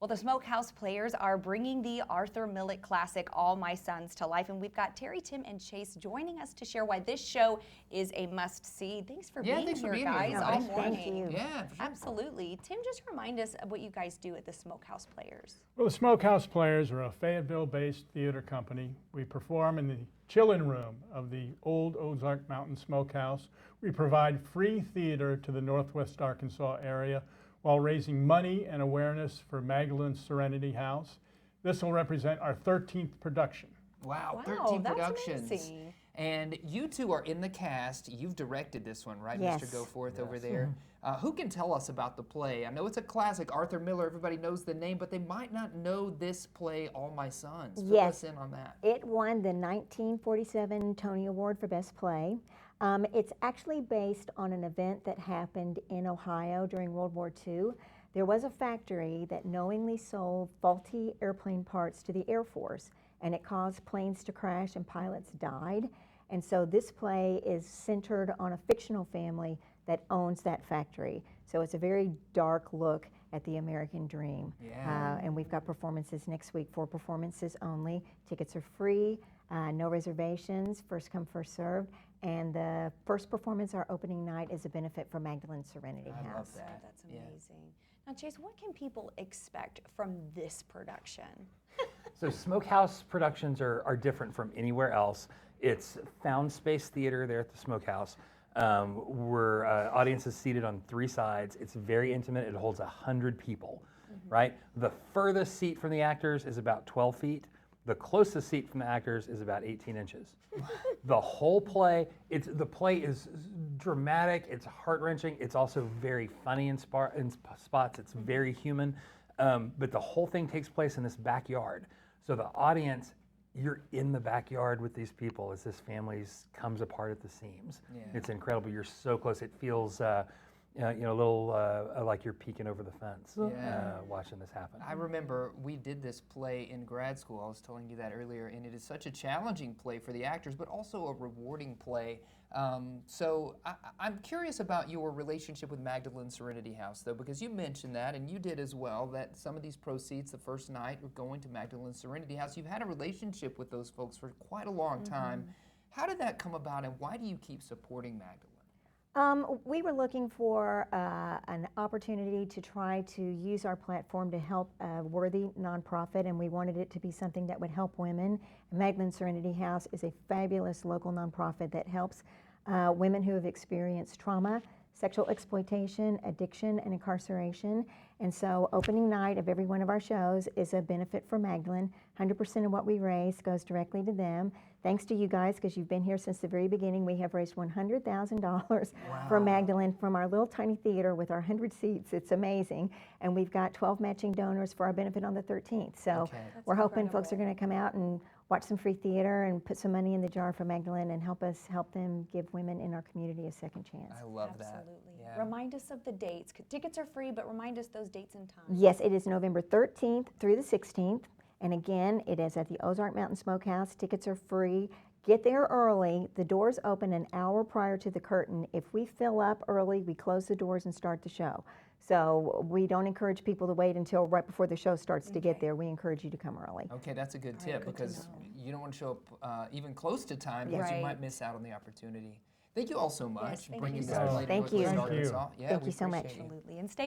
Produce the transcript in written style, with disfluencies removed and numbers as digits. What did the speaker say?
Well, the Smokehouse players are bringing the Arthur Millett classic All My Sons to life, and we've got Terry, Tim, and Chase joining us to share why this show is a must-see. Thanks for being here, guys, all morning. Thank you. Yeah, for sure. Absolutely. Tim, just remind us of what you guys do at the Smokehouse Players. Well, the Smokehouse Players are a Fayetteville-based theater company. We perform in the chillin' room of the old Ozark Mountain Smokehouse. We provide free theater to the Northwest Arkansas area while raising money and awareness for Magdalene Serenity House. This will represent our 13th production. Wow, Wow, 13 that's productions. amazing. And you two are in the cast. You've directed this one, right, Yes. Mr. Goforth over there? Who can tell us about the play? I know it's a classic, Arthur Miller, everybody knows the name, but they might not know this play, All My Sons. Fill us in on that. It won the 1947 Tony Award for Best Play. It's actually based on an event that happened in Ohio during World War II. There was a factory that knowingly sold faulty airplane parts to the Air Force, and it caused planes to crash and pilots died. And so this play is centered on a fictional family that owns that factory. So it's a very dark look at the American dream. Yeah. And we've got performances next week, 4 performances only. Tickets are free, no reservations, first come, first served. And the first performance, our opening night, is a benefit for Magdalene Serenity I love House. that. That's amazing. Now, Chase, what can people expect from this production? So Smokehouse productions are different from anywhere else. It's found space theater there at the Smokehouse. We're audiences seated on 3 sides. It's very intimate. It holds 100 people, right? The furthest seat from the actors is about 12 feet. The closest seat from the actors is about 18 inches. The whole play, the play is dramatic, it's heart-wrenching, it's also very funny in spots, it's very human, but the whole thing takes place in this backyard. So the audience, you're in the backyard with these people as this family comes apart at the seams. Yeah. It's incredible, you're so close, it feels a little like you're peeking over the fence watching this happen. I remember we did this play in grad school. I was telling you that earlier, and it is such a challenging play for the actors, but also a rewarding play. So I'm curious about your relationship with Magdalene Serenity House, though, because you mentioned that, and you did as well, that some of these proceeds the first night were going to Magdalene Serenity House. You've had a relationship with those folks for quite a long time. How did that come about, and why do you keep supporting Magdalene? We were looking for an opportunity to try to use our platform to help a worthy nonprofit, and we wanted it to be something that would help women. Magdalene Serenity House is a fabulous local nonprofit that helps women who have experienced trauma, sexual exploitation, addiction, and incarceration. And so opening night of every one of our shows is a benefit for Magdalene. 100% of what we raise goes directly to them. Thanks to you guys, because you've been here since the very beginning, we have raised $100,000 for Magdalene from our little tiny theater with our 100 seats. It's amazing. And we've got 12 matching donors for our benefit on the 13th. So we're hoping folks are going to come out and watch some free theater and put some money in the jar for Magdalene and help them give women in our community a second chance. I love that. Absolutely. Yeah. Remind us of the dates. Tickets are free, but remind us those dates and times. Yes, it is November 13th through the 16th. And again, it is at the Ozark Mountain Smokehouse. Tickets are free. Get there early. The doors open an hour prior to the curtain. If we fill up early, we close the doors and start the show. So we don't encourage people to wait until right before the show starts to get there. We encourage you to come early. Okay, that's a good tip, because you don't want to show up even close to time, because you might miss out on the opportunity. Thank you all so much for bringing this play to Thank you. Northwest Arkansas. Yeah, Thank we you so much. appreciate you. Absolutely. And stay